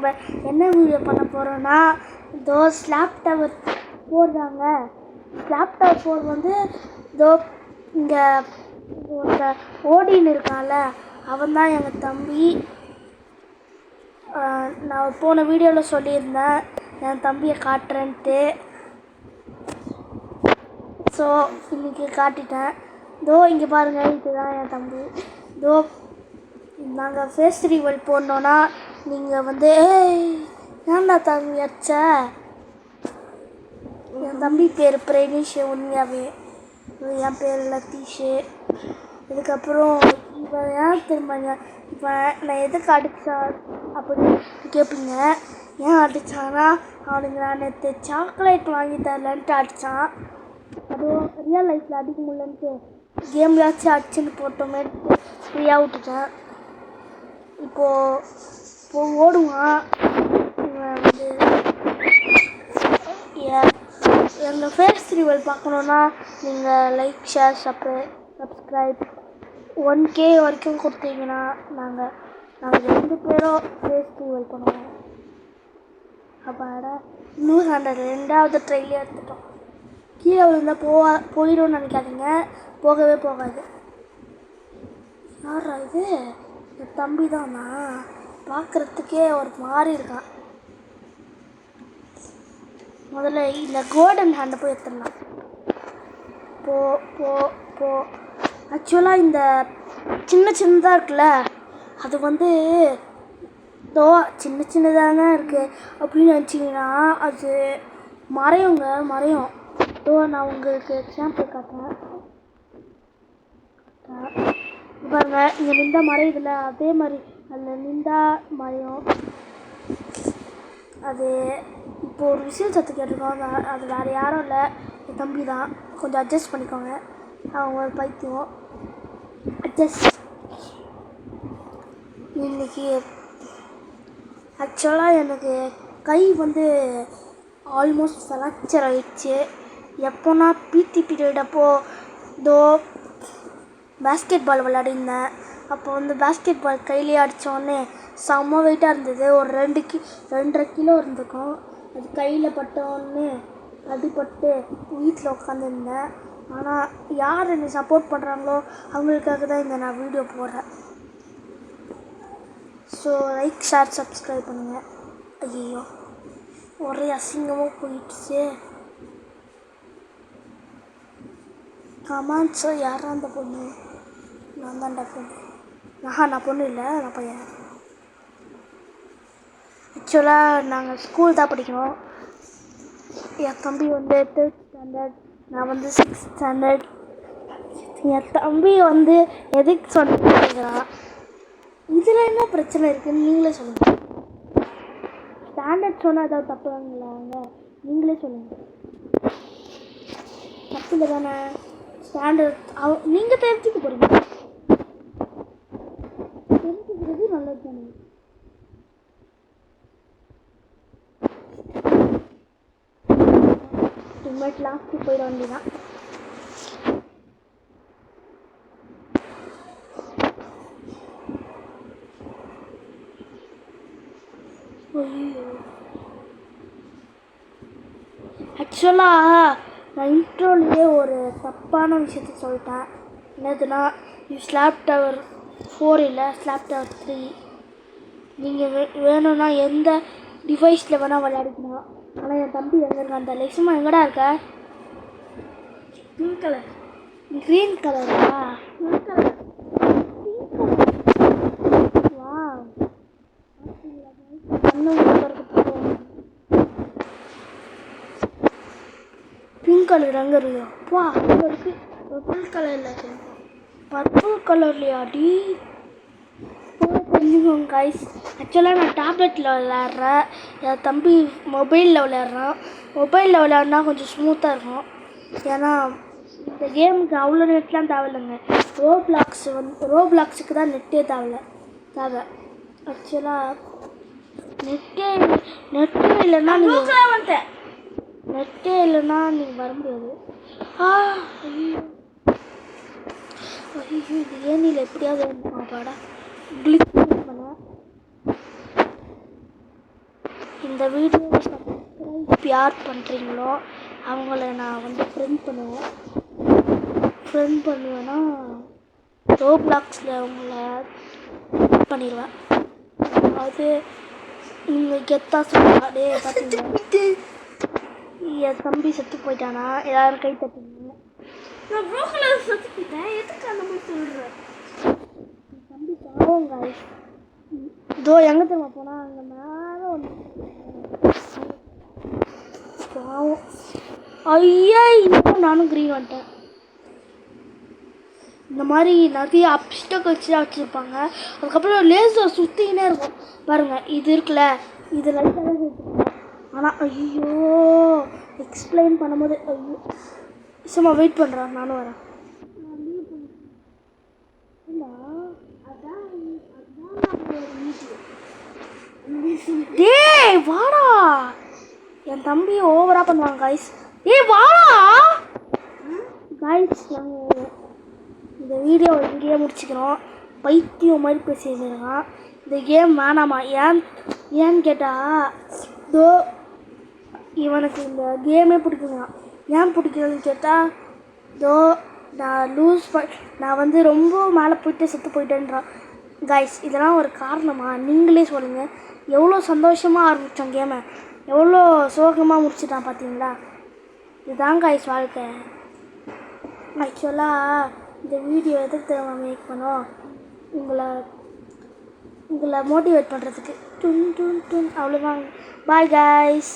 நம்ம என்ன வீடியோ பண்ண போகிறோன்னா இதோ ஸ்லாப் டவர் போடுறாங்க. ஸ்லாப் டவர் 4 வந்து இதோ இங்கே இந்த ஓடின்னு இருக்கான்ல அவன் தான் எங்கள் தம்பி. நான் போன வீடியோவில் சொல்லியிருந்தேன் என் தம்பியை காட்டுறேன்ட்டு. ஸோ இன்றைக்கி காட்டிட்டேன். இதோ இங்கே பாருங்கள், இதுதான் என் தம்பி. இதோ நாங்கள் ஃபேஸ் ரிவீல் போடணுன்னா நீங்கள் வந்து ஏன்டா தம்பி வச்ச. என் தம்பி பேர் பிரேனிஷ். உண்மையாகவே என் பேர் லத்தீஷு. இதுக்கப்புறம் இப்போ ஏன் திரும்பிங்க இப்போ நான் எதுக்கு அடித்தா அப்படின்னு கேட்பீங்க. ஏன் அடித்தான்னா அவனுக்கு நான் நேற்று சாக்லேட் வாங்கி தரலன்ட்டு அடித்தான். அதுவும் ரியல் லைஃப்பில் அடிக்க முடியலன்ட்டு கேம்லாச்சும் அடிச்சுன்னு போட்டோமே ஃப்ரீயாக விட்டுட்டேன். இப்போது ஓடுவான். வந்து எங்கள் ஃபேஸ் ரிவீல் பார்க்கணுன்னா நீங்கள் லைக் ஷேர் சப்ஸ்கிரைப் 1K வரைக்கும் கொடுத்தீங்கன்னா நாங்கள் 2 பேரும் ஃபேஸ் ரிவீல் பண்ணுவோம். அப்பாட இன்னும் அந்த 2வது ட்ரைலே எடுத்துட்டோம். கீழே விழுந்தால் போயிடும்னு நினைக்காதீங்க, போகவே போகாது. யாரா இது? என் தம்பி தானா? பார்க்குறதுக்கே ஒரு மாதிரி இருக்கான். முதல்ல இந்த கோல்டன் ஹேண்டை போய் எடுத்துடலாம். போ போ போ ஆக்சுவலாக இந்த சின்னதாக இருக்குல்ல அது வந்து இதோ சின்னதாங்க இருக்குது அப்படின்னு நினச்சிங்கன்னா அது மறையும். இதோ நான் உங்களுக்கு எக்ஸாம்பிள் காட்டுறேன். பாருங்க, இங்கே நின்றா மறையுதுல்ல, அதே மாதிரி அதில் நின்றா மறையும். அது இப்போது ஒரு விசில் சத்து கேட்டிருக்கோம். அது வேறு யாரும் இல்லை, என் தம்பி தான். கொஞ்சம் அட்ஜஸ்ட் பண்ணிக்கோங்க. அவங்க ஒரு பைத்தியம். இன்னைக்கு ஆக்சுவலாக எனக்கு கை வந்து ஆல்மோஸ்ட் ஃப்ராக்சர் ஆகிடுச்சு. எப்போனா பிடி பீரியட் அப்போது இதோ பேஸ்கெட் பால் விளையாடிருந்தேன். அப்போ வந்து பேஸ்கெட் பால் கையிலே அடித்தோடனே செம்ம வெயிட்டாக இருந்தது. ஒரு 2.5 கிலோ இருந்துக்கும். அது கையில் பட்டோடனே அடிபட்டு வீட்டில் உட்காந்துருந்தேன். ஆனால் யார் என்னை சப்போர்ட் பண்ணுறாங்களோ அவங்களுக்காக தான் இந்த நான் வீடியோ போடுறேன். ஸோ லைக் ஷேர் சப்ஸ்கிரைப் பண்ணுங்கள். ஐயோ ஒரே அசிங்கமாக போயிடுச்சு. ஆமாம் சார், யாரா அந்த பொண்ணு? நான் தான்டா பொண்ணு. நான் பொண்ணு இல்லை, நான் பையன். ஆக்சுவலாக நாங்கள் ஸ்கூல் தான் படிக்கிறோம். என் தம்பி வந்து 3rd ஸ்டாண்டர்ட், நான் வந்து 6th ஸ்டாண்டர்ட். என் தம்பி வந்து எதுக்கு சொல்லிக்கிறான்? இதில் என்ன பிரச்சனை இருக்குதுன்னு நீங்களே சொல்லுங்கள். ஸ்டாண்டர்ட் சொன்னால் ஏதாவது தப்புங்களாங்க? நீங்களே சொல்லுங்கள். தப்பு இல்லை தானே? ஸ்டாண்டர்ட் நீங்கள் தெரிஞ்சுக்க போகிறீங்க. தெரிஞ்சுக்கிறது நல்லது தானே? இனிமேட் லாஸ்ட்டு போயிட வேண்டியதான். ஆக்சுவலாக நான் இன்ட்ரோலேயே ஒரு தப்பான விஷயத்த சொல்லிட்டேன். என்னதுன்னா, இது ஸ்லாப் டவர் 4 இல்லை, ஸ்லாப் டவர் 3. நீங்கள் வேணும்னா எந்த டிவைஸில் வேணால் விளையாடிக்கலாம். ஆனால் என் தம்பி எங்கே இருக்கான்? அந்த லெக்ஸுமா எங்கடா இருக்க? க்ரீன் கலரா? Green colour. வா பிங்க் கலர் எங்கே இருக்கு? வா அங்கே இருக்கு. பர்பிள் கலரில் பர்பிள் கலர்லையாடி தெரிஞ்சுக்கோங்க கைஸ். ஆக்சுவலாக நான் டேப்லெட்டில் விளையாடுறேன், என் தம்பி மொபைலில் விளையாடுறான். மொபைலில் விளையாடுனா கொஞ்சம் ஸ்மூத்தாக இருக்கும். ஏன்னா இந்த கேமுக்கு அவ்வளோ நெட்லாம் தேவையில்லைங்க. ரோப்ளாக்ஸுக்கு தான் நெட்டே தேவை. ஆக்சுவலாக நெட்டே இல்லைன்னா நீங்கள் வர முடியாது. ஐயோ இது ஏனியில் எப்படியாவது பாடா கிளிக் பண்ண இந்த வீடியோவை சப்ஸ்கிரைப் யார் பண்ணுறீங்களோ அவங்கள நான் வந்து ஃப்ரெண்ட் பண்ணுவேன்னா ரோப்ளாக்ஸில் அவங்கள பண்ணிடுவேன். அது நீங்கள் கெத்தாக சொல்லுவா டே பார்த்தீங்கன்னா என் தம்பி செத்து போயிட்டானா எல்லாரும் கை தட்டுங்க. நான் ப்ரோக்கரில் செத்து போயிட்டேன், எதுக்கு அந்த மாதிரி சொல்கிறேன்? என் தம்பி பாவம் காய்ஸ். இதோ எங்கே தெரியுமா போனால் அங்கே மேலே வந்து பாவம். ஐயா இன்னும் நானும் க்ரீன் வந்துட்டேன். இந்த மாதிரி நிறைய அப்டக்கல்ஸ்லாம் வச்சுருப்பாங்க. அதுக்கப்புறம் லேசர் சுற்றிக்கினே இருக்கும் பாருங்கள். இது இருக்குல்ல, இது லைட்டாக தான் வச்சுருக்கேன். ஆனால் ஐயோ எக்ஸ்பிளைன் பண்ணும்போது ஐயோ சும்மா வெயிட் பண்ணுறேன், நானும் வரேன். டேய் வாடா, என் தம்பி ஓவராக பண்ணுவாங்க காய்ஸ். ஏய் வாடா காய்ஸ், நாங்கள் இந்த வீடியோ இங்கேயே முடிச்சுக்கிறோம். பைத்தியம் மாதிரி பேசியிருக்கான். இந்த கேம் வேணாமா? ஏன்னு கேட்டால் இதோ இவனுக்கு இந்த கேமே பிடிக்குங்க. ஏன் பிடிக்குதுன்னு கேட்டால் இதோ நான் வந்து ரொம்ப மேலே போயிட்டு செத்து போயிட்டேன்றான் காய்ஸ். இதெல்லாம் ஒரு காரணமா? நீங்களே சொல்லுங்கள். எவ்வளோ சந்தோஷமாக ஆரம்பித்தான் கேமை, எவ்வளோ சோகமாக முடிச்சுட்டான் பார்த்தீங்களா? இதுதான் காய்ஸ் வாழ்க்கை. ஆக்சுவலாக இந்த வீடியோ எதுக்கு தெரியாமல் மேக் பண்ணோம், உங்களை மோட்டிவேட் பண்ணுறதுக்கு. அவ்வளோதான். Bye guys.